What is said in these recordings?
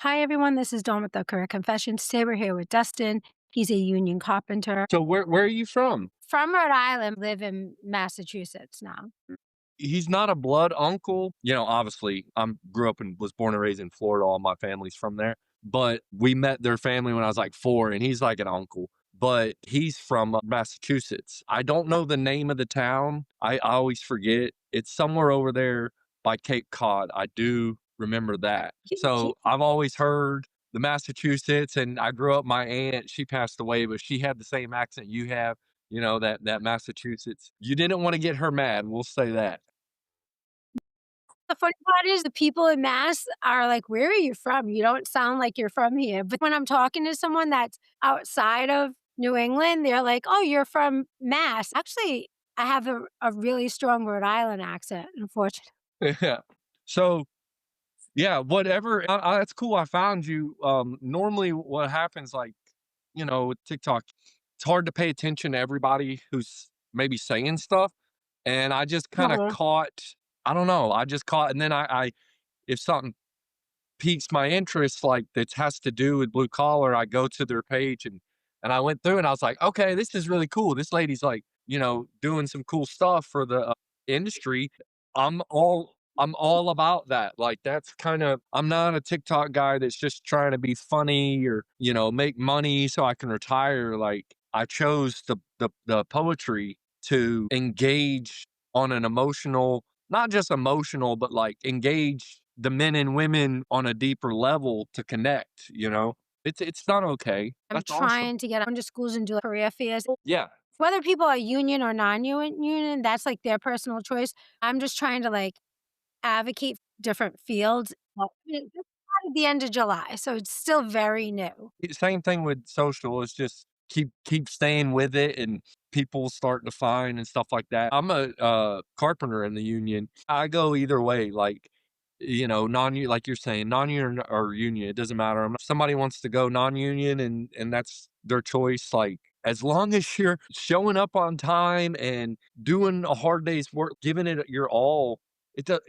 Hi, everyone. This is Dawn with the Career Confessions. Today we're here with Dustin. He's a union carpenter So where are you from? from Rhode Island, live in Massachusetts now. He's not a blood uncle. Obviously, I'm grew up and was born and raised in Florida. All my family's from there. But we met their family when I was like 4, and he's like an uncle. But he's from Massachusetts. I don't know the name of the town. I always forget. It's somewhere over there by Cape Cod. I do remember that. So I've always heard the Massachusetts, and I grew up. My aunt, she passed away, but she had the same accent you have. That Massachusetts. You didn't want to get her mad. We'll say that. The funny part is the people in Mass are like, "Where are you from? You don't sound like you're from here." But when I'm talking to someone that's outside of New England, they're like, "Oh, you're from Mass." Actually, I have a really strong Rhode Island accent, unfortunately. Yeah. So yeah, whatever. That's cool. I found you. Normally, what happens, like with TikTok, it's hard to pay attention to everybody who's maybe saying stuff, and I just kind of Uh-huh. caught. I don't know. I just caught, and then I if something piques my interest, like that has to do with blue collar, I go to their page and I went through and I was like, okay, this is really cool. This lady's like, doing some cool stuff for the industry. I'm all about that. Like that's kind of I'm not a TikTok guy that's just trying to be funny or, make money so I can retire. Like I chose the poetry to engage on an emotional, not just emotional, but like engage the men and women on a deeper level to connect. It's not okay. I'm That's awesome. trying to get into schools and do career fairs. Yeah. Whether people are union or non-union, that's, like, their personal choice. I'm just trying to, like, advocate different fields. Well, this started the end of July, so it's still very new. Same thing with social. It's just keep staying with it and people start to find and stuff like that. I'm a carpenter in the union. I go either way, like non like you're saying, non-union or union, it doesn't matter. If somebody wants to go non-union and that's their choice, like as long as you're showing up on time and doing a hard day's work, giving it your all, it does,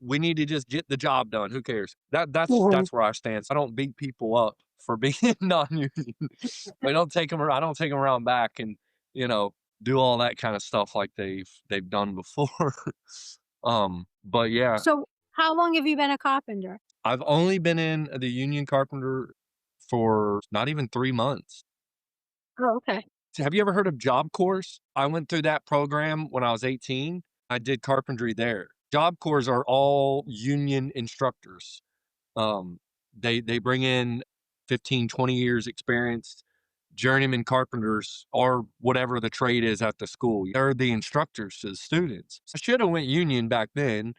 we need to just get the job done. Who cares? That's where I stand. So I don't beat people up for being non-union. I don't take them. I don't take them around back and you know do all that kind of stuff like they've done before. But yeah, So, how long have you been a carpenter? I've only been in the union carpenter for not even 3 months. Oh, okay. Have you ever heard of Job Corps? I went through that program when I was 18. I did carpentry there. Job Corps are all union instructors. Um, they bring in 15, 20 years experience journeyman carpenters or whatever the trade is at the school. They're the instructors to the students. I should have went union back then,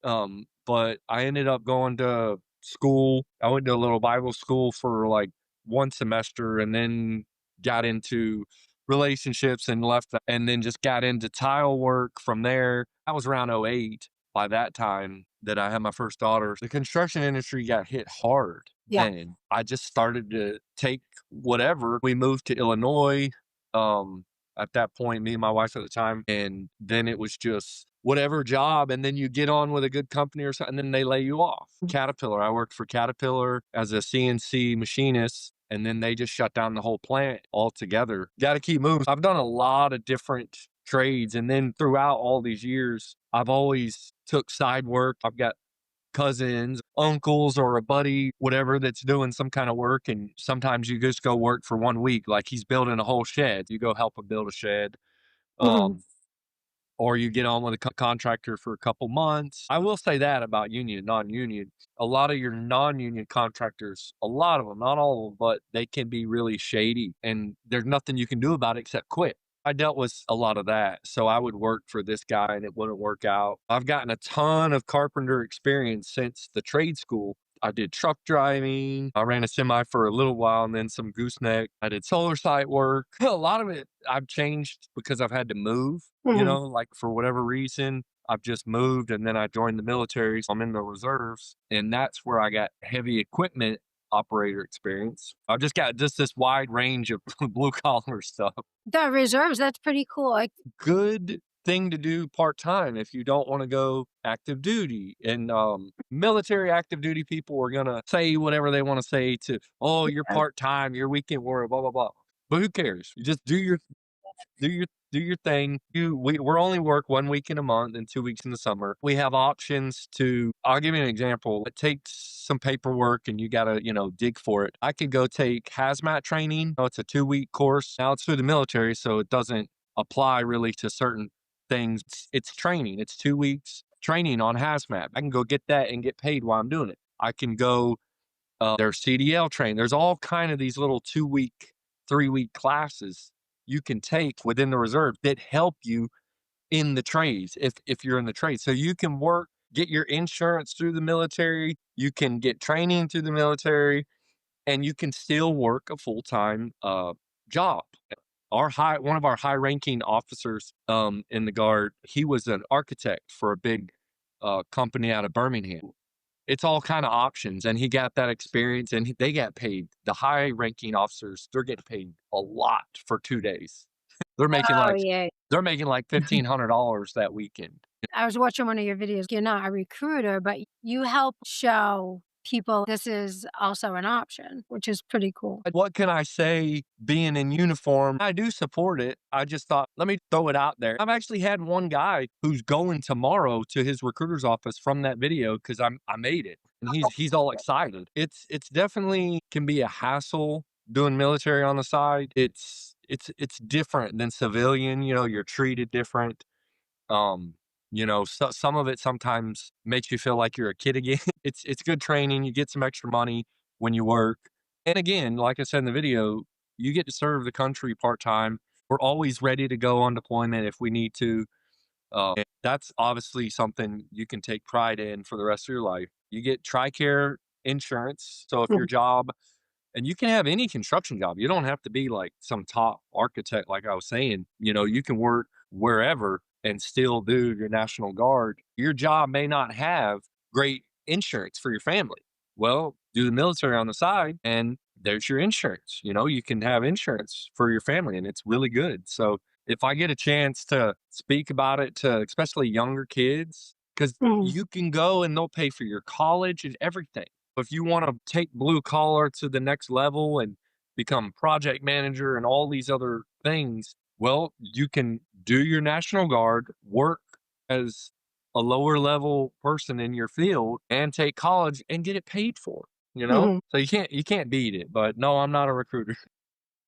but I ended up going to school. I went to a little Bible school for like one semester and then got into relationships and left that, and then just got into tile work from there. I was around '08 by that time that I had my first daughter. The construction industry got hit hard Yeah. and I just started to take whatever. We moved to Illinois. Um, at that point, me and my wife at the time, and then it was just whatever job, and then you get on with a good company or something, and then they lay you off. Caterpillar, I worked for Caterpillar as a CNC machinist, and then they just shut down the whole plant altogether. Got to keep moving. I've done a lot of different trades, and then throughout all these years, I've always took side work. I've got cousins, uncles, or a buddy, whatever, that's doing some kind of work. And sometimes you just go work for 1 week, like he's building a whole shed. You go help him build a shed. Mhm. Um, or you get on with a contractor for a couple months. I will say that about union and non-union. A lot of your non-union contractors, a lot of them, not all of them, but they can be really shady and there's nothing you can do about it except quit. I dealt with a lot of that. So I would work for this guy and it wouldn't work out. I've gotten a ton of carpenter experience since the trade school. I did truck driving. I ran a semi for a little while and then some gooseneck. I did solar site work. A lot of it I've changed because I've had to move, Mhm. like for whatever reason. I've just moved and then I joined the military. So I'm in the reserves. And that's where I got heavy equipment operator experience. I've just got just this wide range of blue collar stuff. The reserves, that's pretty cool. Like, Good thing to do part-time if you don't wanna go active duty, and, military active duty people are gonna say whatever they wanna say to, "Oh, you're part-time, you're weekend warrior, blah, blah, blah." But who cares? You just do your thing. We're only work 1 week in a month and 2 weeks in the summer. We have options to I'll give you an example. It takes some paperwork and you gotta, dig for it. I could go take hazmat training. Oh, it's a 2-week course. Now it's through the military, so it doesn't apply really to certain things. It's training. It's 2 weeks training on hazmat. I can go get that and get paid while I'm doing it. I can go there's CDL training. There's all kind of these little 2-week, 3-week classes you can take within the reserve that help you in the trades if you're in the trade. So you can get your insurance through the military, you can get training through the military, and you can still work a full-time job. One of our high-ranking officers in the guard, he was an architect for a big company out of Birmingham. It's all kind of options, and he got that experience, and they got paid. The high ranking officers, they're getting paid a lot for 2 days. they're making Oh, like yeah. they're making like $1,500 that weekend. I was watching one of your videos. You're not a recruiter, but you help show people this is also an option, which is pretty cool. What can I say? Being in uniform, I do support it. I just thought, let me throw it out there. I've actually had one guy who's going tomorrow to his recruiter's office from that video because I made it, and he's all excited. It's definitely can be a hassle doing military on the side. It's different than civilian. You're treated different. Um, some of it sometimes makes you feel like you're a kid again. It's good training. You get some extra money when you work. And again, like I said in the video, you get to serve the country part-time. We're always ready to go on deployment if we need to. And that's obviously something you can take pride in for the rest of your life. You get TRICARE insurance. So if your Mhm. job and you can have any construction job. You don't have to be like some top architect, like I was saying. You can work wherever and still do your National Guard. Your job may not have great insurance for your family. Well, do the military on the side, and there's your insurance. You can have insurance for your family, and it's really good. So if I get a chance to speak about it to especially younger kids, because Mhm. you can go and they'll pay for your college and everything. If you want to take blue collar to the next level and become project manager and all these other things, well, you can do your National Guard, work as a lower level person in your field and take college and get it paid for, Mhm. So you can't beat it. But no, I'm not a recruiter.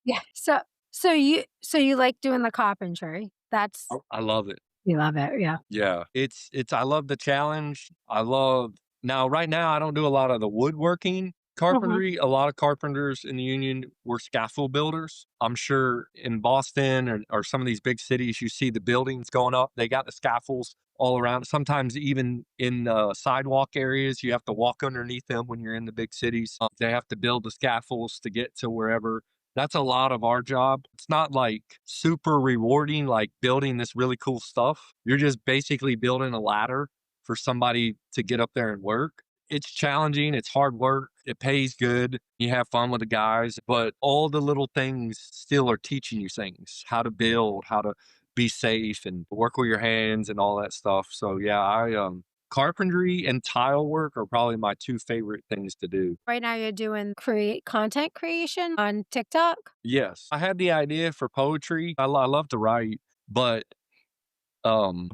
Yeah. So you like doing the carpentry. That's I love it. you love it, yeah. Yeah. It's I love the challenge. I love Now right now I don't do a lot of the woodworking Mhm. carpentry. A lot of carpenters in the union were scaffold builders. I'm sure in Boston or some of these big cities you see the buildings going up. They got the scaffolds all around. Sometimes even in sidewalk areas you have to walk underneath them when you're in the big cities. They have to build the scaffolds to get to wherever. That's a lot of our job. It's not like super rewarding, like building this really cool stuff. You're just basically building a ladder for somebody to get up there and work. It's challenging, it's hard work, it pays good, you have fun with the guys, but all the little things still are teaching you things, how to build, how to be safe and work with your hands and all that stuff. So yeah, I carpentry and tile work are probably my two favorite things to do. Right now you're doing create content creation on TikTok? Yes. I had the idea for poetry. I love to write, but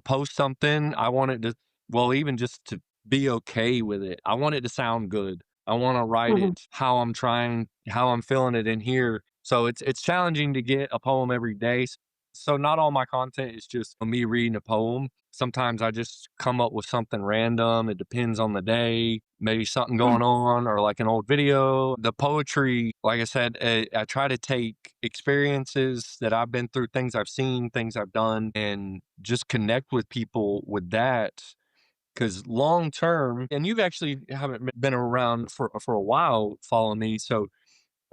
post something, I want it to well, even just to be okay with it. I want it to sound good. I want to write Mhm. it how I'm feeling it in here. So it's challenging to get a poem every day. So not all my content is just me reading a poem. Sometimes I just come up with something random. It depends on the day, maybe something Mhm. going on or like an old video. The poetry, like I said, I try to take experiences that I've been through, things I've seen, things I've done, and just connect with people with that. Because long term, and you've actually haven't been around for a while following me,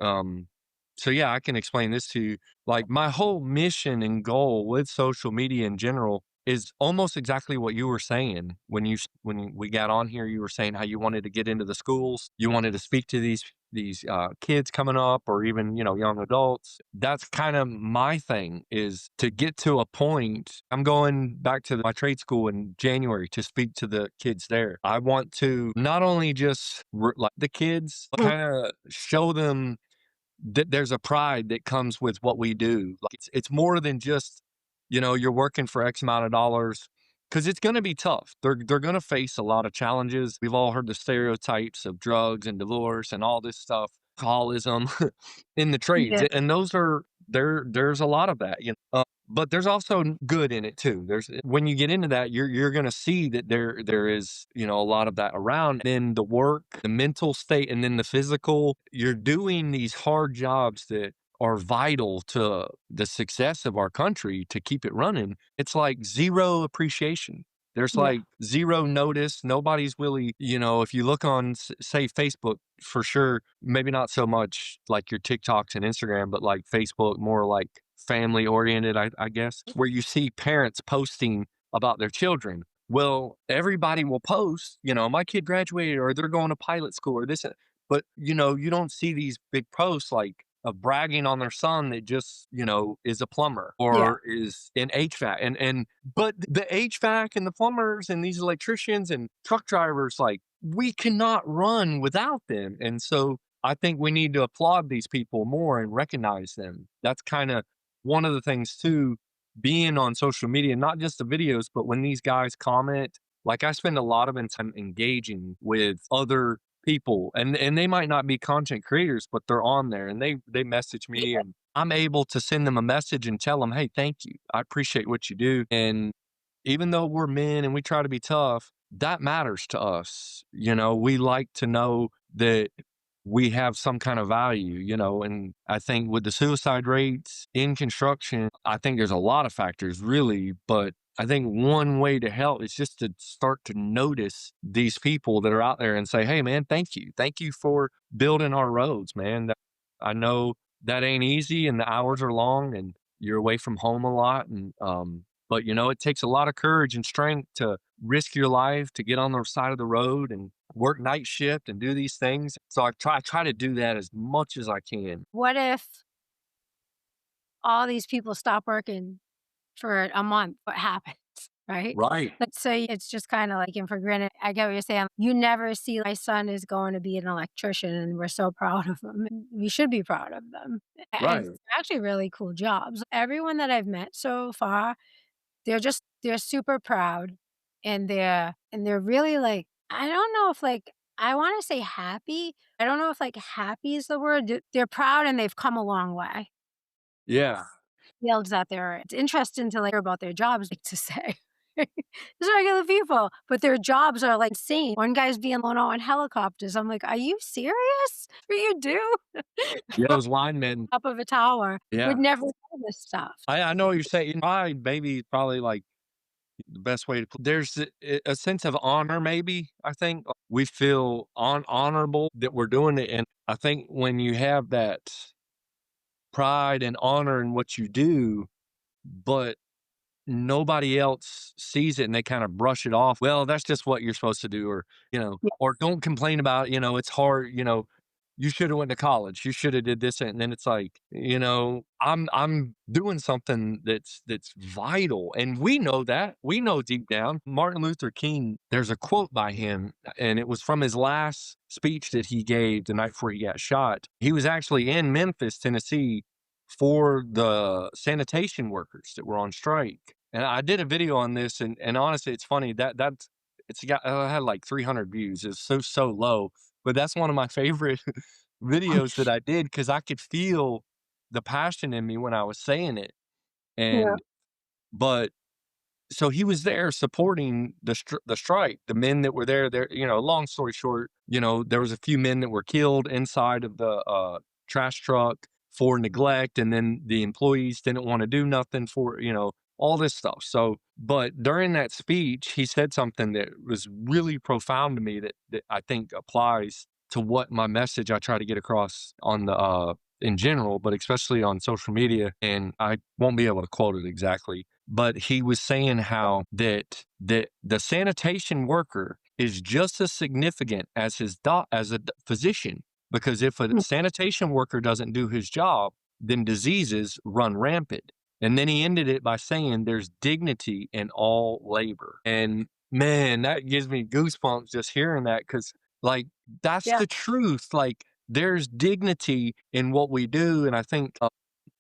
um, so yeah, I can explain this to you. Like my whole mission and goal with social media in general is almost exactly what you were saying when we got on here. You were saying how you wanted to get into the schools, you wanted to speak to these these kids coming up, or even, young adults. That's kind of my thing, is to get to a point. I'm going back to my trade school in January to speak to the kids there. I want to not only just like the kids, Mhm. kind of show them there's a pride that comes with what we do. Like, it's more than just, you're working for X amount of dollars, because it's going to be tough. They're going to face a lot of challenges. We've all heard the stereotypes of drugs and divorce and all this stuff, alcoholism in the trades, Yeah, and those are there's a lot of that, but there's also good in it too. There's When you get into that, you're going to see that there is, a lot of that around. Then the work, the mental state, and then the physical. You're doing these hard jobs that are vital to the success of our country to keep it running. It's like zero appreciation. There's yeah, like zero notice. Nobody's really, if you look on, say, Facebook, for sure, maybe not so much like your TikToks and Instagram, but like Facebook, more like family oriented, I guess, where you see parents posting about their children. Well, everybody will post, my kid graduated, or they're going to pilot school, or this, but you don't see these big posts like of bragging on their son that just, is a plumber yeah, or is in HVAC. But the HVAC and the plumbers and these electricians and truck drivers, like, we cannot run without them. And so I think we need to applaud these people more and recognize them. That's kind of one of the things too, being on social media, not just the videos, but when these guys comment, like, I spend a lot of time engaging with other people, and they might not be content creators, but they're on there, and they message me, yeah. and I'm able to send them a message and tell them, hey, thank you, I appreciate what you do. And even though we're men and we try to be tough, that matters to us. We like to know that we have some kind of value, and I think with the suicide rates in construction, I think there's a lot of factors really, but I think one way to help is just to start to notice these people that are out there and say, hey, man, thank you. Thank you for building our roads, man. I know that ain't easy, and the hours are long, and you're away from home a lot. But it takes a lot of courage and strength to risk your life to get on the side of the road and work night shift and do these things. So I try to do that as much as I can. What if all these people stop working for a month? What happens, right? Right. Let's say it's just kinda like taken for granted. I get what you're saying. You never see my son is going to be an electrician, and we're so proud of him, and we should be proud of them. And Right. it's actually really cool jobs. Everyone that I've met so far, they're super proud, and they're really, like, I don't know if, like, I wanna say happy. I don't know if, like, happy is the word. They're proud, and they've come a long way. Yeah. Fields that they're it's interesting to, like, hear about their jobs, like, to say. Just regular people, but their jobs are, like, insane. One guy's being blown out in helicopters. I'm like, "Are you serious? What you do?" Yeah. Those linemen. Top of a tower. Would Yeah. never know this stuff. I know what you're saying. Pride, maybe, probably like the best way to put. There's a sense of honor, maybe. I think we feel honorable that we're doing it, and I think when you have that pride and honor in what you do, but nobody else sees it and they kind of brush it off. Well, that's just what you're supposed to do, or, Yeah, or don't complain about, it's hard, you should have went to college. You should have did this. And then it's like, I'm doing something that's vital. And we know that. We know deep down. Martin Luther King, there's a quote by him, and it was from his last speech that he gave the night before he got shot. He was actually in Memphis, Tennessee, for the sanitation workers that were on strike. And I did a video on this, and honestly, it's funny that's it's got had like 300 views. It's so low, but that's one of my favorite videos that I did, because I could feel the passion in me when I was saying it. yeah, And but so he was there supporting the strike, the men that were there. Long story short, there was a few men that were killed inside of the trash truck for neglect, and then the employees didn't want to do nothing for, all this stuff. So, but during that speech, he said something that was really profound to me, that I think applies to what my message I try to get across on the in general, but especially on social media. And I won't be able to quote it exactly, but he was saying how that the sanitation worker is just as significant as as a physician. because if a sanitation worker doesn't do his job, then diseases run rampant. And then he ended it by saying there's dignity in all labor. And man, that gives me goosebumps just hearing that, because, like, that's Yeah. the truth. Like, there's dignity in what we do. And I think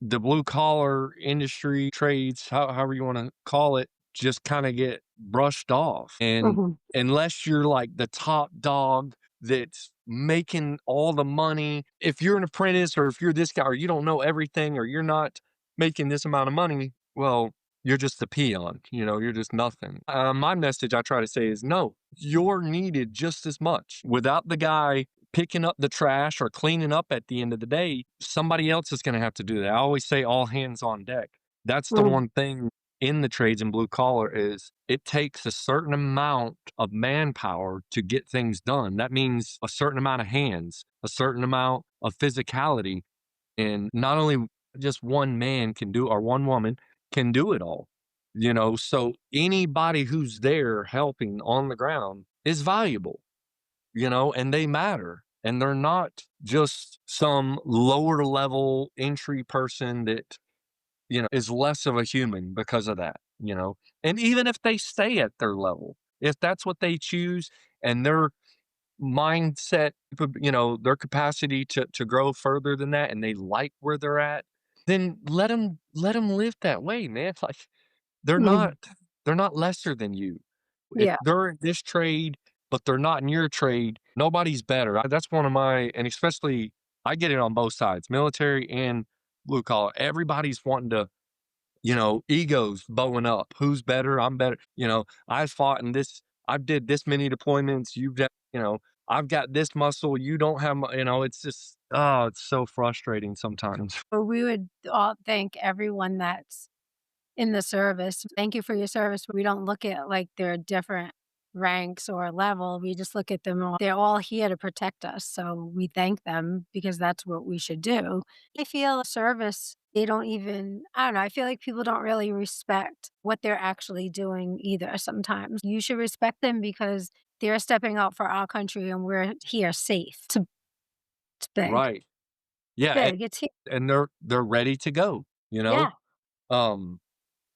the blue collar industry trades, however you want to call it, just kind of get brushed off. And Mhm. unless you're like the top dog that's making all the money, if you're an apprentice or if you're this guy or you don't know everything or you're not making this amount of money, well, you're just a peon, you're just nothing. My message I try to say is no, you're needed just as much. Without the guy picking up the trash or cleaning up at the end of the day, somebody else is going to have to do that. I always say all hands on deck. That's the Mhm. one thing in the trades and blue collar is it takes a certain amount of manpower to get things done. That means a certain amount of hands, a certain amount of physicality. And not only just one man can do, or one woman can do it all, so anybody who's there helping on the ground is valuable, and they matter. And they're not just some lower level entry person that, is less of a human because of that. And even if they stay at their level, if that's what they choose and their mindset, their capacity to grow further than that, and they like where they're at, then let them live that way, man. Like, they're Mhm. not they're not lesser than you. If Yeah. they're in this trade, but they're not in your trade, nobody's better. That's one of my, and especially I get it on both sides, military and blue collar. Everybody's wanting to, egos bowing up. Who's better? I'm better. I fought in this, I did this many deployments. You've done, I've got this muscle. You don't have, it's just, oh, it's so frustrating sometimes. But we would all thank everyone that's in the service. Thank you for your service. We don't look at like their different ranks or level. We just look at them all. They're all here to protect us. So we thank them because that's what we should do. I feel service, they don't even, I don't know, I feel like people don't really respect what they're actually doing either sometimes. You should respect them because they're stepping out for our country and we're here safe. It's big. Right. Yeah. And, Big. It's here. and they're ready to go, you know? Yeah. Um,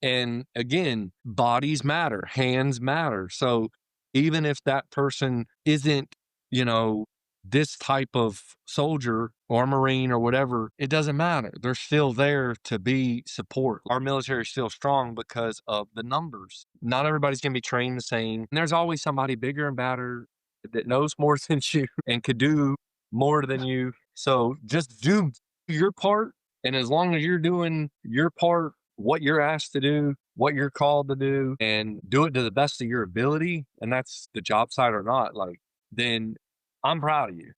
And again, bodies matter, hands matter. So even if that person isn't, you know, this type of soldier or Marine or whatever, it doesn't matter. They're still there to be support. Our military is still strong because of the numbers. Not everybody's going to be trained the same. And there's always somebody bigger and badder that knows more than you and could do more than you. So just do your part. And as long as you're doing your part, what you're asked to do, what you're called to do, and do it to the best of your ability, and that's the job site or not, like, then I'm proud of you.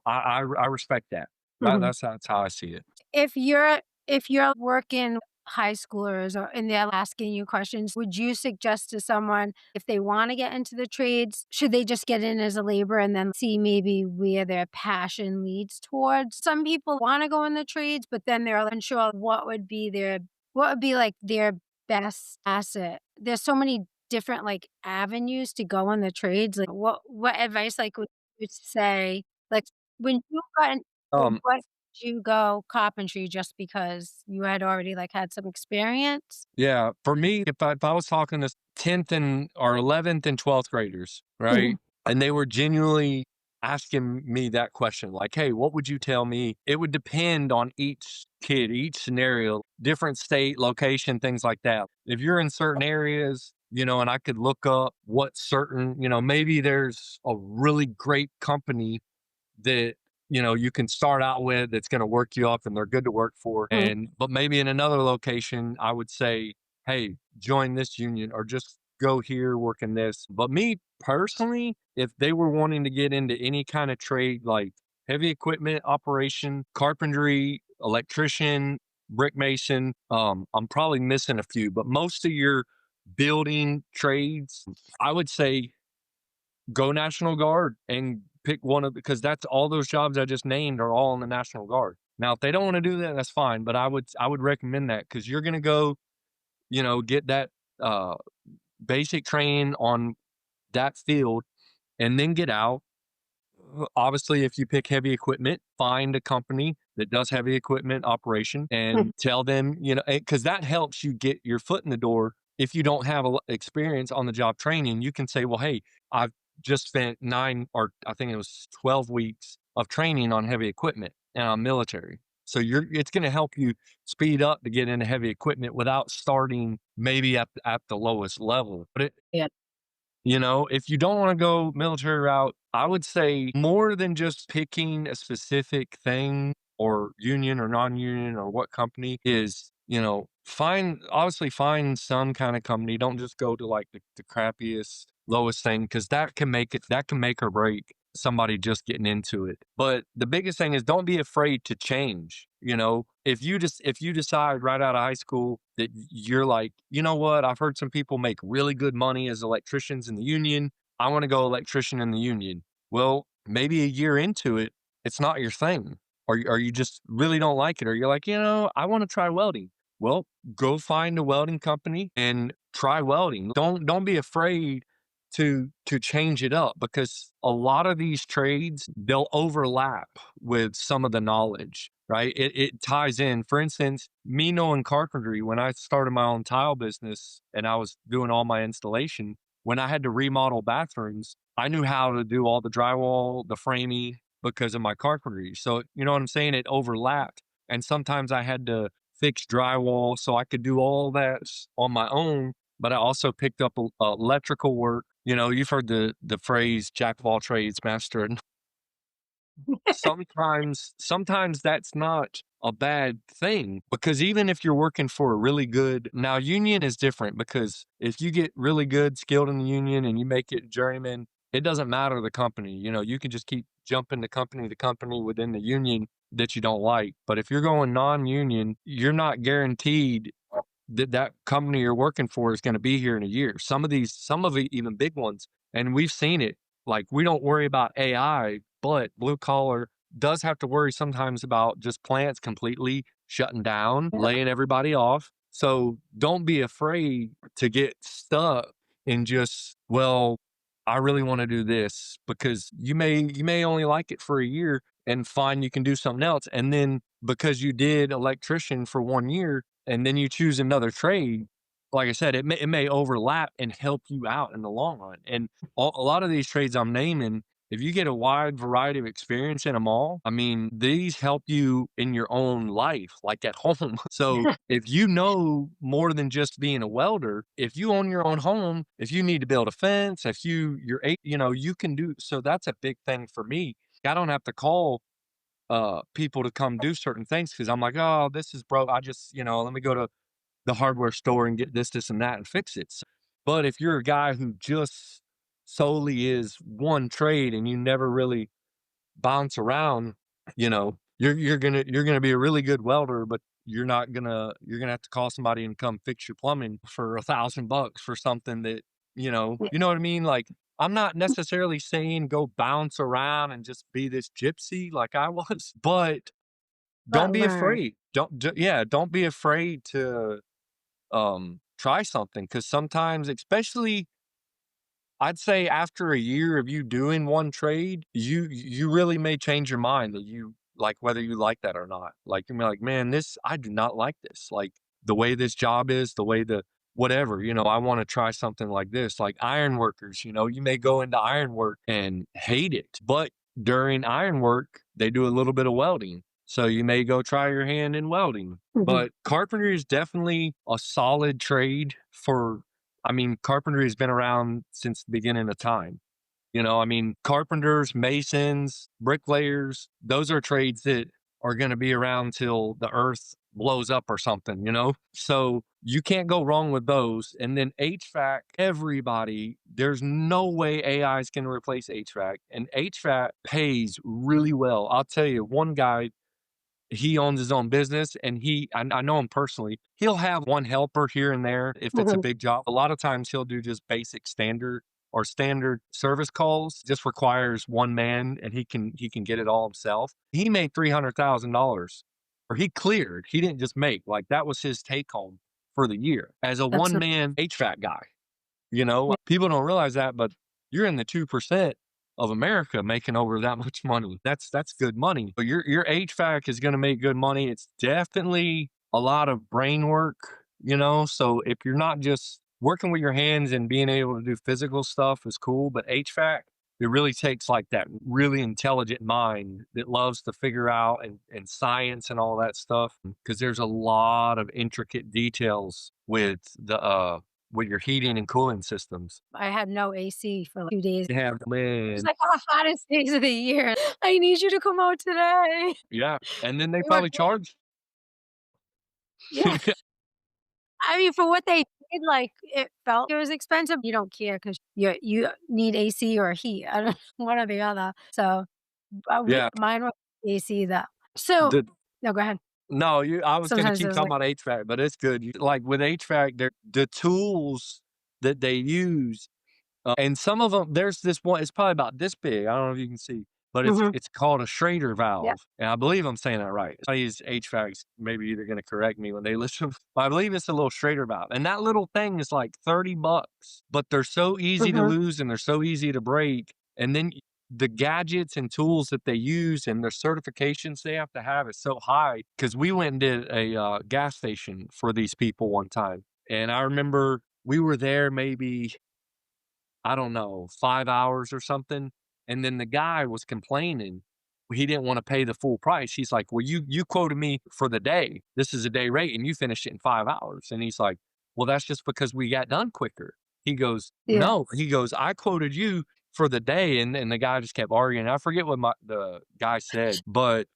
I respect that. Mhm. That's how I see it. If you're working high schoolers or and they're asking you questions, would you suggest to someone if they wanna get into the trades, should they just get in as a laborer and then see maybe where their passion leads towards? Some people wanna go in the trades, but then they're unsure what would be, like, their best asset. There's so many different, like, avenues to go in the trades, like, what advice, like, would you say, like, when you got in Um, what you go carpentry just because you had already, like, had some experience? Yeah, for me, if I was talking to 10th and or 11th and 12th graders, right? Mhm, And they were genuinely asking me that question, like, hey, what would you tell me? It would depend on each kid, each scenario, different state, location, things like that. If you're in certain areas, and I could look up what certain, maybe there's a really great company that you can start out with that's going to work you up and they're good to work for, mhm, and but maybe in another location I would say, hey, join this union or just go here working this. But me personally, if they were wanting to get into any kind of trade like heavy equipment operation, carpentry, electrician, brick mason, I'm probably missing a few, but most of your building trades, I would say go National Guard and pick one of, because that's all those jobs I just named are all in the National Guard. Now, if they don't want to do that, that's fine. But I would recommend that because you're gonna go, get that uh basic training on that field and then get out Obviously, if you pick heavy equipment, find a company that does heavy equipment operation and tell them, because that helps you get your foot in the door. If you don't have experience on the job training, you can say, well, hey, I've just spent 9, or I think it was 12 weeks of training on heavy equipment and I'm military. So it's going to help you speed up to get into heavy equipment without starting maybe at the lowest level. But Yeah. if you don't want to go military route, I would say more than just picking a specific thing or union or non-union or what company is, obviously find some kind of company. Don't just go to like the crappiest, lowest thing, because that can make or break somebody just getting into it. But the biggest thing is don't be afraid to change. If you decide right out of high school that you're like, you know what, I've heard some people make really good money as electricians in the union. I want to go electrician in the union. Well, maybe a year into it, it's not your thing, or you just really don't like it, or you're like, I want to try welding. Well, go find a welding company and try welding. Don't be afraid to change it up, because a lot of these trades, they'll overlap with some of the knowledge, right? It ties in. For instance, me knowing carpentry, when I started my own tile business and I was doing all my installation, when I had to remodel bathrooms, I knew how to do all the drywall, the framing, because of my carpentry. So, you know what I'm saying? It overlapped. And sometimes I had to fix drywall, so I could do all that on my own. But I also picked up electrical work. You've heard the phrase "jack of all trades, master." And sometimes that's not a bad thing, because even if you're working for a really good, now union is different, because if you get really good skilled in the union and you make it journeyman, it doesn't matter the company. You can just keep jumping to company to company within the union that you don't like. But if you're going non-union, you're not guaranteed that company you're working for is going to be here in a year. Some of the even big ones, and we've seen it. Like, we don't worry about AI, but blue collar does have to worry sometimes about just plants completely shutting down, Yeah. laying everybody off. So don't be afraid to get stuck in just, well, I really want to do this, because you may only like it for a year and find you can do something else. And then because you did electrician for 1 year and then you choose another trade, like I said, it may overlap and help you out in the long run. And a lot of these trades I'm naming, if you get a wide variety of experience in them all, I mean, these help you in your own life, like at home. So if you know more than just being a welder, if you own your own home, if you need to build a fence, if you can do. So that's a big thing for me. I don't have to call people to come do certain things, because I'm like, oh, this is broke. I just, let me go to the hardware store and get this, and that, and fix it. But if you're a guy who just solely is one trade and you never really bounce around, you're gonna be a really good welder, but you're gonna have to call somebody and come fix your plumbing for $1,000 for something that, you know what I mean? Like, I'm not necessarily saying go bounce around and just be this gypsy like I was, but don't But be learn. afraid. Don't be afraid to try something, because sometimes, especially, I'd say after a year of you doing one trade, you really may change your mind that you like, whether you like that or not. Like, you're like, man, I do not like this. Like, the way this job is, the way the whatever, I want to try something like this. Like iron workers, you may go into iron work and hate it, but during iron work, they do a little bit of welding. So you may go try your hand in welding. Mhm. But carpentry is definitely a solid trade for, I mean, carpentry has been around since the beginning of time. I mean, carpenters, masons, bricklayers, those are trades that are going to be around till the earth blows up or something. So you can't go wrong with those. And then HVAC, everybody, there's no way AI is going to replace HVAC. And HVAC pays really well. I'll tell you, one guy, he owns his own business, and I know him personally. He'll have one helper here and there if it's a Mhm. big job. A lot of times he'll do just basic standard service calls. Just requires one man, and he can get it all himself. He made $300,000, or he cleared. He didn't just make, like, that was his take home for the year as a That's one a man HVAC guy. Yeah. People don't realize that, but you're in the 2%. of America making over that much money. That's good money. But your HVAC is going to make good money. It's definitely a lot of brain work, you know. So if you're not just working with your hands and being able to do physical stuff is cool, but HVAC, it really takes like that really intelligent mind that loves to figure out and science and all that stuff, because there's a lot of intricate details with your heating and cooling systems. I had no AC for like 2 days. Yeah, It was man. like the hottest days of the year. "I need you to come out today." Yeah, and then they They were probably charge. yeah. I mean, for what they did, like, it felt it was expensive. You don't care because you need AC or heat. I don't one or the other. So, we Yeah, mine was AC though. So the no, go ahead. no, you I was gonna Sometimes keep there's talking like about HVAC, but it's good. Like, with HVAC, the tools that they use. And some of them, there's this one, it's probably about this big, I don't know if you can see, but mhm, it's called a Schrader yeah, valve, and I believe I'm saying that right. Somebody who's HVAC's maybe they're gonna correct me when they listen, but I believe it's a little Schrader valve, and that little thing is like 30 bucks, but they're so easy to mhm, lose and they're so easy to break, and then the gadgets and tools that they use and their certifications they have to have is so high. Because we went and did a, gas station for these people one time, and I remember we were there maybe, I don't know, 5 hours or something, and then the guy was complaining. He didn't wanna pay the full price. He's like, "Well, you quoted me for the day. This is a day rate, and you finished it in 5 hours." And he's like, "Well, that's just because we got done quicker." He goes, yeah, "No." He goes, "I quoted you for the day," and the guy just kept arguing. I forget what the guy said, but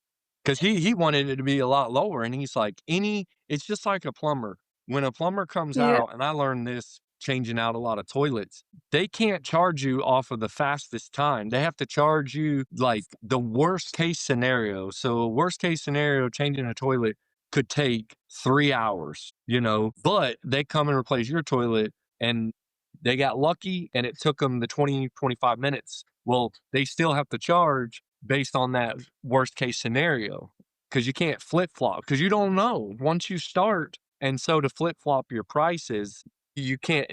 'cause he wanted it to be a lot lower, and he's like, "Any" it's just like a plumber. When a plumber comes yeah, out, and I learned this changing out a lot of toilets, they can't charge you off of the fastest time. They have to charge you, like, the worst case scenario. So, worst case scenario, changing a toilet could take 3 hours, you know, but they come and replace your toilet, and they got lucky, and it took them the 20, 25 minutes. Well, they still have to charge based on that worst case scenario, because you can't flip flop because you don't know once you start. And so to flip flop your prices, you can't,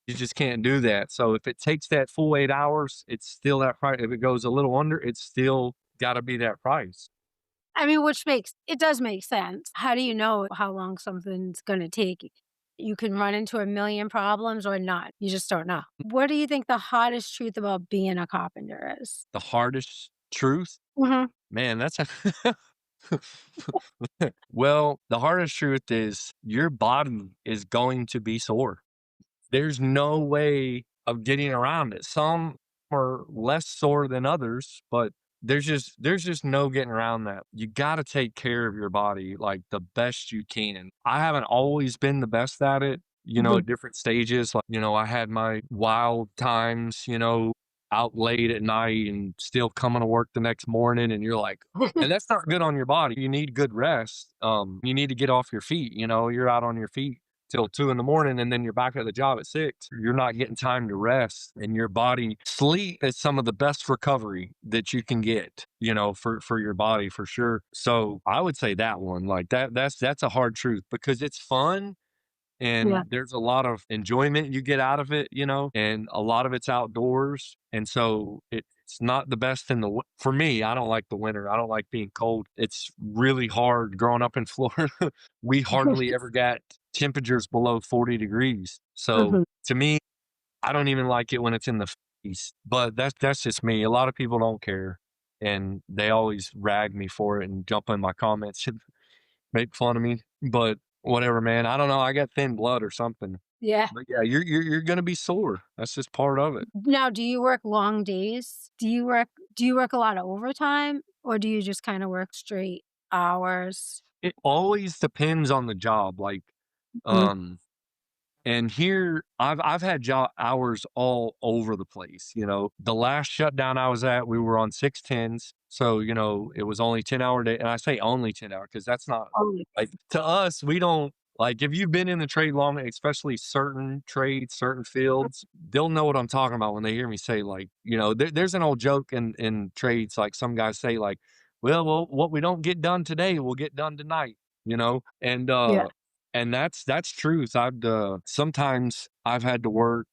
you just can't do that. So if it takes that full 8 hours, it's still that price. If it goes a little under, it's still got to be that price. I mean, which makes it does make sense. How do you know how long something's gonna take? You can run into a million problems or not. You just don't know. What do you think the hottest truth about being a carpenter is? The hardest truth, Mhm, man, that's a well, the hardest truth is your body is going to be sore. There's no way of getting around it. Some are less sore than others, but there's just no getting around that. You gotta take care of your body like the best you can. I haven't always been the best at it, you know, mhm. at different stages. Like, you know, I had my wild times, you know, out late at night and still coming to work the next morning, and you're like, and that's not good on your body. You need good rest. You need to get off your feet, you know, you're out on your feet till 2 in the morning, and then you're back at the job at 6. You're not getting time to rest, and your body sleep is some of the best recovery that you can get, you know, for your body for sure. So I would say that one, like that's a hard truth because it's fun Yeah. and there's a lot of enjoyment you get out of it, you know, and a lot of it's outdoors. And so it's not the best for me. I don't like the winter. I don't like being cold. It's really hard growing up in Florida. We hardly ever got temperatures below 40 degrees. So Mhm. to me, I don't even like it when it's in the 50s, but that's just me. A lot of people don't care, and they always rag me for it and jump in my comments and make fun of me, but whatever, man. I don't know. I got thin blood or something. Yeah. But yeah, you're gonna be sore. That's just part of it. Now, do you work long days? Do you work a lot of overtime, or do you just kinda work straight hours? It always depends on the job. Like, Mhm. um, and here I've had job hours all over the place. You know, the last shutdown I was at, we were on 6 10s. So, you know, it was only 10-hour day. And I say only 10 hour because that's not Oh, like to us, we don't like if you've been in the trade long, especially certain trades, certain fields, they'll know what I'm talking about when they hear me say, like, you know, there's an old joke in trades, like some guys say, like, well, what we don't get done today, we'll get done tonight, you know? yeah. And that's truth. Sometimes I've had to work.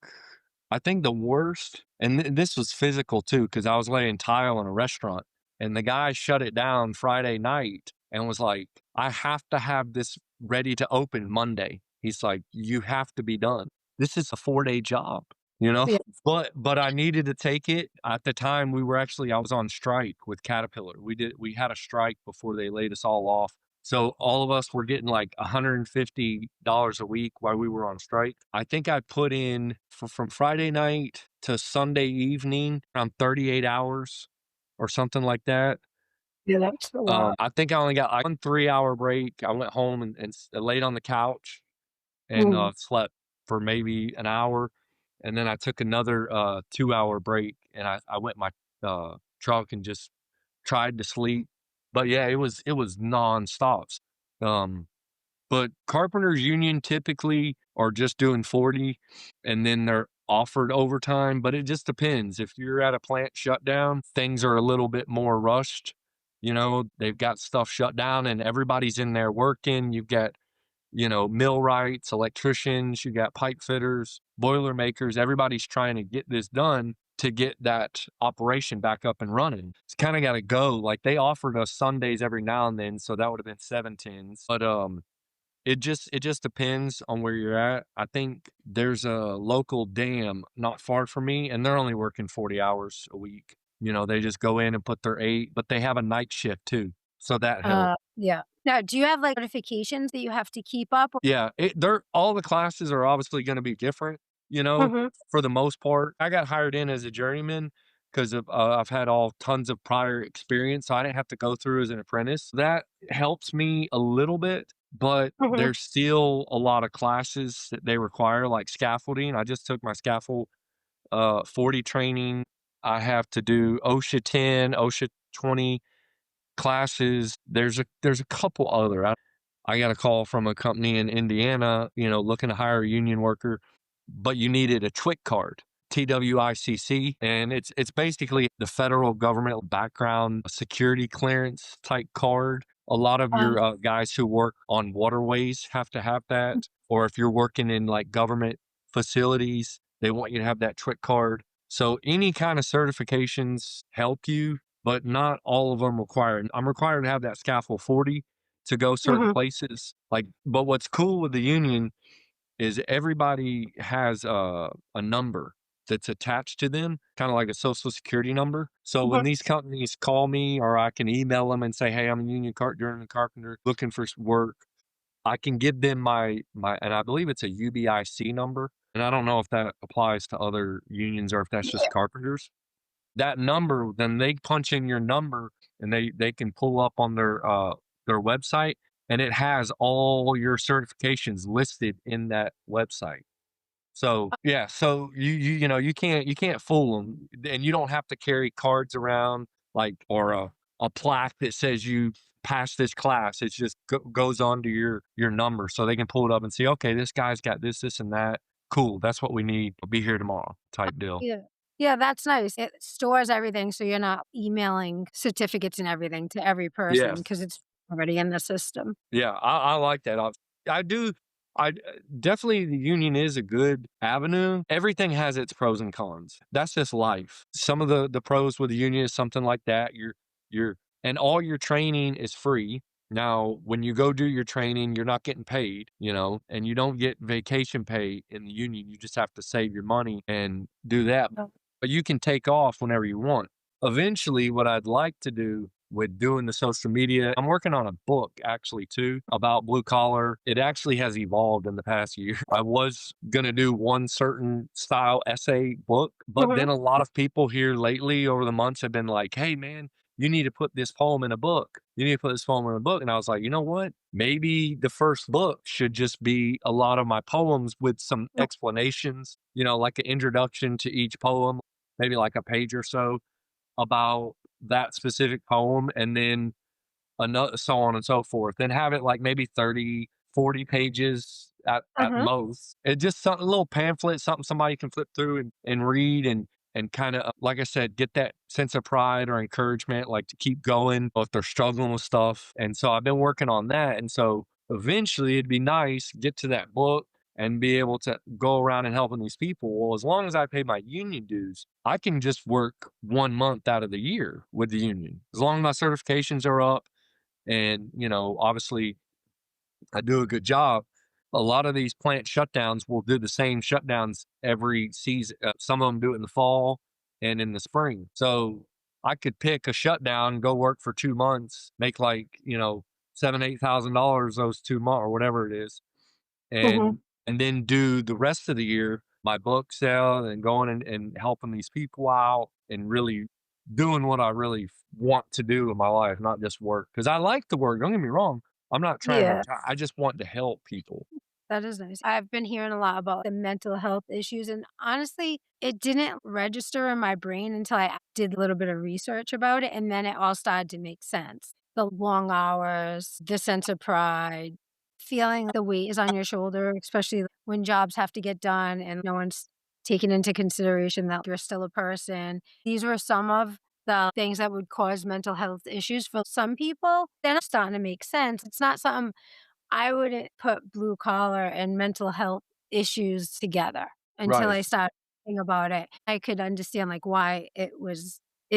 I think the worst, and this was physical too, because I was laying tile in a restaurant, and the guy shut it down Friday night and was like, "I have to have this ready to open Monday." He's like, "You have to be done. This is a 4-day job, you know?" Yeah. But I needed to take it. At the time, I was on strike with Caterpillar. We had a strike before they laid us all off. So all of us were getting like $150 a week while we were on strike. I think I put in from Friday night to Sunday evening around 38 hours or something like that. Yeah, that's a lot. I think I only got like 1 3-hour break. I went home and laid on the couch and Mm. slept for maybe an hour. And then I took another 2-hour break and I went in my truck and just tried to sleep. But yeah, it was nonstop. Um, but carpenters union typically are just doing 40 and then they're offered overtime, but it just depends. If you're at a plant shutdown, things are a little bit more rushed. You know, they've got stuff shut down and everybody's in there working. You've got, millwrights, electricians, you got pipe fitters, boiler makers. Everybody's trying to get this done to get that operation back up and running. It's kind of got to go. Like they offered us Sundays every now and then, so that would have been 7 tens. But it just depends on where you're at. I think there's a local dam not far from me, and they're only working 40 hours a week. They just go in and put their 8, but they have a night shift too. So that helps. Yeah. Now, do you have, like, notifications that you have to keep up? Yeah, they're all the classes are obviously gonna be different, Mhm, for the most part. I got hired in as a journeyman because I've had all tons of prior experience, so I didn't have to go through as an apprentice. That helps me a little bit, but mhm. there's still a lot of classes that they require, like scaffolding. I just took my scaffold 40 training. I have to do OSHA 10, OSHA 20 classes. There's a couple other. I got a call from a company in Indiana, looking to hire a union worker, but you needed a TWIC card, TWICC, and it's basically the federal government background security clearance type card. A lot of your Uh, guys who work on waterways have to have that, or if you're working in like government facilities, they want you to have that TWIC card. So any kind of certifications help you, but not all of them require. I'm required to have that scaffold 40 to go certain mhm, places. Like, but what's cool with the union is everybody has a number that's attached to them, kind of like a social security number. So when mhm. these companies call me, or I can email them and say, "Hey, I'm a union journeyman carpenter looking for work," I can give them and I believe it's a UBIC number. And I don't know if that applies to other unions or if that's just carpenters. That number, then they punch in your number and they can pull up on their website, and it has all your certifications listed in that website. So, yeah, so you can't fool them, and you don't have to carry cards around, like, or a plaque that says you passed this class. It just goes on to your number, so they can pull it up and see, "Okay, this guy's got this, and that. Cool, that's what we need. I'll be here tomorrow," type deal. Yeah. Yeah, that's nice. It stores everything so you're not emailing certificates and everything to every person Yes. because it's already in the system. Yeah, I like that. I do. Definitely the union is a good avenue. Everything has its pros and cons. That's just life. Some of the pros with the union is something like that. You're and all your training is free. Now, when you go do your training, you're not getting paid, and you don't get vacation pay in the union. You just have to save your money and do that. Oh. But you can take off whenever you want. Eventually, what I'd like to do with doing the social media, I'm working on a book actually too about blue collar. It actually has evolved in the past year. I was going to do one certain style essay book, but Mhm. then a lot of people here lately over the months have been like, "Hey man, you need to put this poem in a book. You need to put this poem in a book." And I was like, you know what? Maybe the first book should just be a lot of my poems with some Mm, explanations, like an introduction to each poem, maybe like a page or so about that specific poem, and then another, so on and so forth. Then have it like maybe 30, 40 pages at mhm. most. It just something, a little pamphlet, something somebody can flip through and read and kind of, like I said, get that sense of pride or encouragement, like to keep going if they're struggling with stuff. And so I've been working on that. And so eventually it'd be nice, get to that book. and be able to go around and helping these people. Well, as long as I pay my union dues, I can just work 1 month out of the year with the union. As long as my certifications are up and, obviously I do a good job. A lot of these plant shutdowns will do the same shutdowns every season. Some of them do it in the fall and in the spring. So I could pick a shutdown, go work for 2 months, make like, seven, $8,000 those 2 months or whatever it is, Mhm. and then do the rest of the year my book sale and going and helping these people out and really doing what I really want to do in my life, not just work. Because I like the work. Don't get me wrong. I'm not trying to Yeah. retire. I just want to help people. That is nice. I've been hearing a lot about the mental health issues, and honestly, it didn't register in my brain until I did a little bit of research about it, and then it all started to make sense. The long hours, the sense of pride, feeling the weight is on your shoulder, especially when jobs have to get done and no one's taking into consideration that you're still a person. These were some of the things that would cause mental health issues for some people. Then it's starting to make sense. It's not something I wouldn't put blue collar and mental health issues together until Right. I started thinking about it. I could understand, like, why it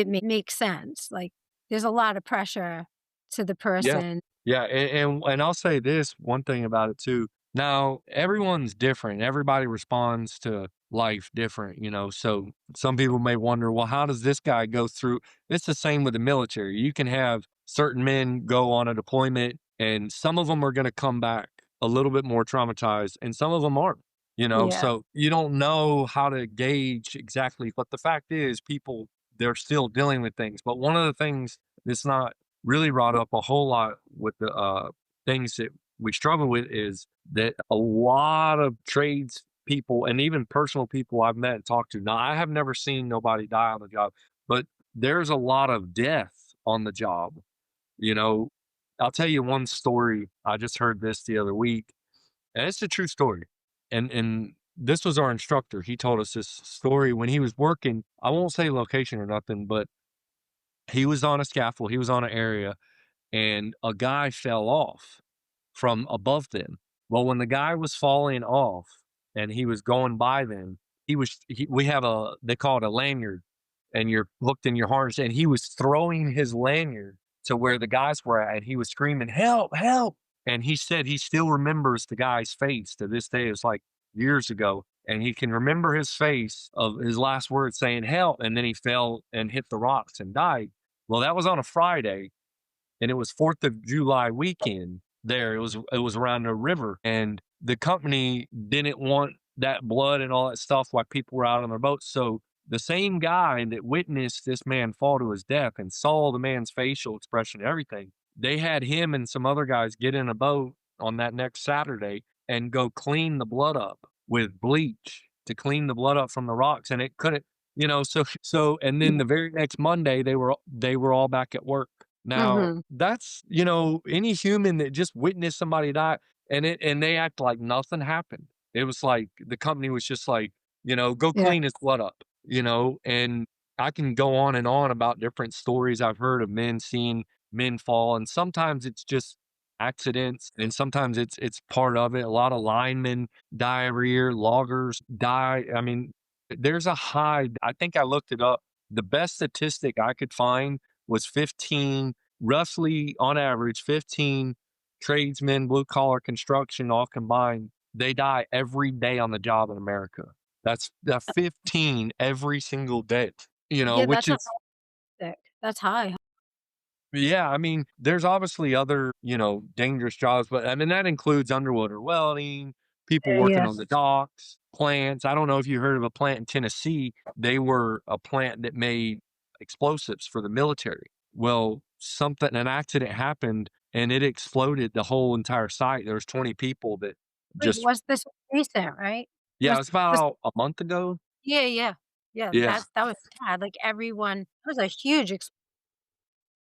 makes sense. Like, there's a lot of pressure to the Yeah. person. Yeah. And I'll say this one thing about it too. Now, everyone's different. Everybody responds to life different, So some people may wonder, well, how does this guy go through? It's the same with the military. You can have certain men go on a deployment, and some of them are going to come back a little bit more traumatized, and some of them aren't, Yeah. So you don't know how to gauge exactly. But the fact is, people, they're still dealing with things. But one of the things that's not really brought up a whole lot with the things that we struggle with is that a lot of trades people and even personal people I've met and talked to. Now, I have never seen nobody die on the job, but there's a lot of death on the job. You know, I'll tell you one story. I just heard this the other week, and it's a true story. And this was our instructor. He told us this story when he was working. I won't say location or nothing, but he was on a scaffold. He was on an area and a guy fell off from above them. Well, when the guy was falling off and he was going by them, we have they call it a lanyard, and you're hooked in your harness, and he was throwing his lanyard to where the guys were at, and he was screaming, "Help, help." And he said he still remembers the guy's face to this day. It's like years ago. And he can remember his face of his last words saying help. And then he fell and hit the rocks and died. Well, that was on a Friday and it was 4th of July weekend there. It was around the river, and the company didn't want that blood and all that stuff while people were out on their boats. So the same guy that witnessed this man fall to his death and saw the man's facial expression and everything, they had him and some other guys get in a boat on that next Saturday and go clean the blood up with bleach to clean the blood up from the rocks. And it couldn't, and then the very next Monday they were all back at work. Now, Mhm. that's, any human that just witnessed somebody die and they act like nothing happened. It was like the company was just like, go Yeah. clean his blood up, and I can go on and on about different stories I've heard of men seeing men fall, and sometimes it's just accidents, and sometimes it's part of it. A lot of linemen die every year, loggers die. I mean, there's a high, I think I looked it up. The best statistic I could find was 15, roughly on average, 15 tradesmen, blue collar construction, all combined. They die every day on the job in America. That's 15 every single day, Yeah, which that's a is, sick. That's high. yeah, I mean, there's obviously other, dangerous jobs, but I mean, that includes underwater welding, people working Yeah. on the docks, plants. I don't know if you heard of a plant in Tennessee. They were a plant that made explosives for the military. Well, an accident happened and it exploded the whole entire site. There was 20 people that Wait, just, was this recent, right? yeah, it Was was was about a month ago. Yeah, yeah. Yeah, Yeah. that was sad, like, everyone that was a huge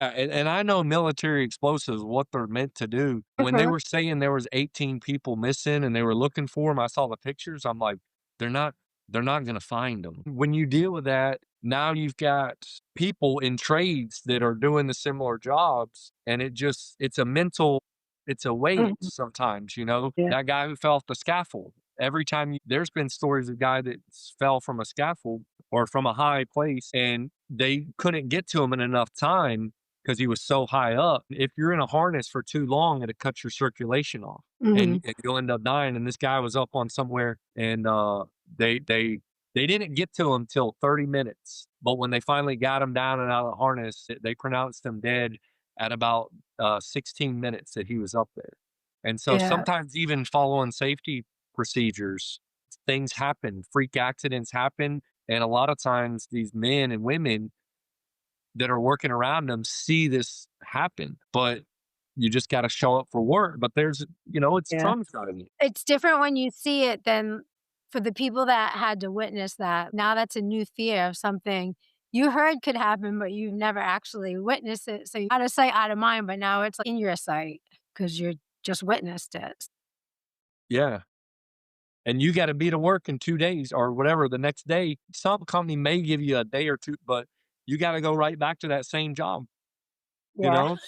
And I know military explosives, what they're meant to do. When they Mhm. were saying there was 18 people missing and they were looking for them, I saw the pictures. I'm like, they're not, they're not going to find them. When you deal with that, now you've got people in trades that are doing the similar jobs, and it's a weight Mhm. sometimes. Yeah. That guy who fell off the scaffold. Every time there's been stories of a guy that fell from a scaffold or from a high place and they couldn't get to him in enough time because he was so high up. If you're in a harness for too long, it cuts your circulation off Mhm. and you'll end up dying. And this guy was up on somewhere and they they they didn't get to him till 30 minutes. But when they finally got him down and out of the harness, they pronounced him dead at about 16 minutes that he was up there. And so Yeah, sometimes even following safety procedures, things happen, freak accidents happen. And a lot of times these men and women that are working around them see this happen, but you just got to show up for work. But there's, it's yeah. traumatizing. It's different when you see it than for the people that had to witness that. Now that's a new fear of something you heard could happen, but you've never actually witnessed it. So out of sight, out of mind, but now it's like in your sight because you just witnessed it. Yeah. And you got to be to work in 2 days or whatever the next day. Some company may give you a day or two, but you got to go right back to that same job, you Yeah. know?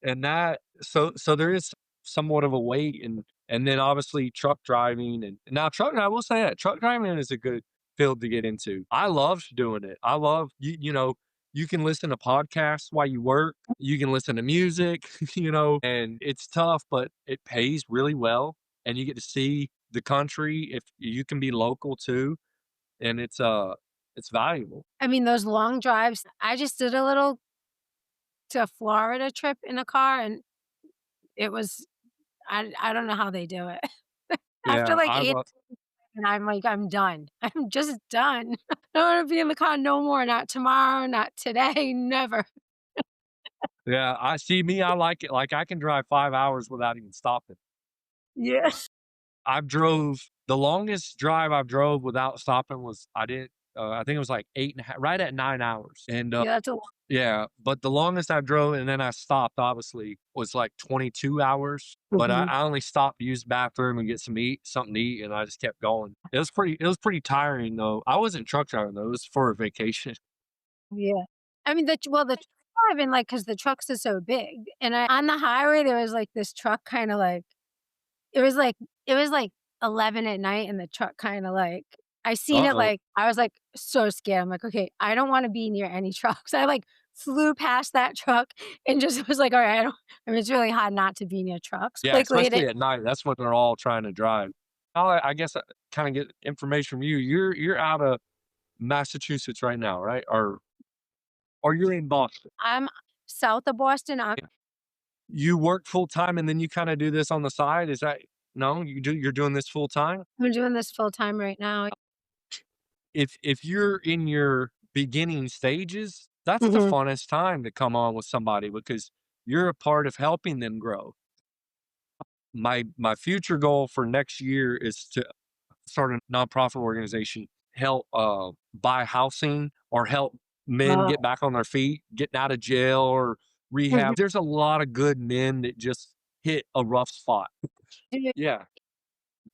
And that so there is somewhat of a weight and then obviously truck driving and now truck I will say that truck driving is a good field to get into. I loved doing it. I love you can listen to podcasts while you work. You can listen to music, and it's tough, but it pays really well and you get to see the country if you can be local too and it's valuable. I mean, those long drives, I just did a little to Florida trip in a car and it was I don't know how they do it. After Yeah, like I 8 love and I'm like, "I'm done. I'm just done. I don't wanna be in the car no more, not tomorrow, not today, never." yeah, I see me, I like it. Like I can drive 5 hours without even stopping. Yeah. I've drove the longest drive I've drove without stopping was I think it was like 8 and a half, right at 9 hours, and, Yeah, that's a lot. yeah, but the longest I drove and then I stopped, obviously, was like 22 hours, but I Mhm. I only stopped to use the bathroom and get something to eat, and I just kept going. It was pretty tiring, though. I wasn't truck driving, though, it was for a vacation. Yeah. I mean, the truck driving, like, because the trucks are so big, and I on the highway, there was, like, this truck kinda, like it was like it was, like, 11 at night, and the truck kinda, like I seen it, Uh-oh. like I was, like, so scared. I'm like, "Okay, I don't wanna be near any trucks." I, like, flew past that truck and just was like, "Alright, I don't." I mean, it's really hard not to be near trucks, Yeah, like, late at especially at night, that's when they're all trying to drive. I guess I kinda get information from you. You're out of Massachusetts right now, right? Or you're in Boston? I'm south of Boston, Yeah. You work full time and then you kinda do this on the side? Is that no? You're doing this full time? I'm doing this full time right now. If you're in your beginning stages, that's the Mhm. funnest time to come on with somebody because you're a part of helping them grow. My future goal for next year is to start a nonprofit organization, help, buy housing or help men Oh. get back on their feet, getting out of jail or Mhm. rehab. There's a lot of good men that just hit a rough spot. Yeah. Yeah,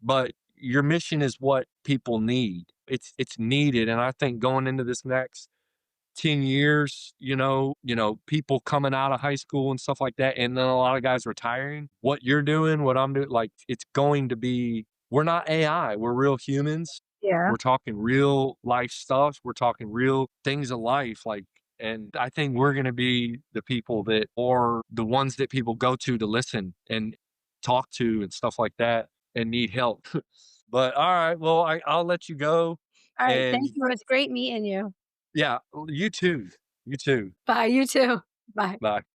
but your mission is what people need. It's needed, and I think going into this next 10 years, people coming out of high school and stuff like that, and then a lot of guys retiring. What you're doing, what I'm doing, like, it's going to be we're not AI, we're real humans. Yeah. We're talking real life stuff. We're talking real things of life, like, and I think we're gonna be the people that or the ones that people go to listen and talk to and stuff like that and need help. But, alright, well, I'll let you go, Alright, and thank you. It was great meeting you. yeah, you too. You too. Bye, you too. Bye. Bye.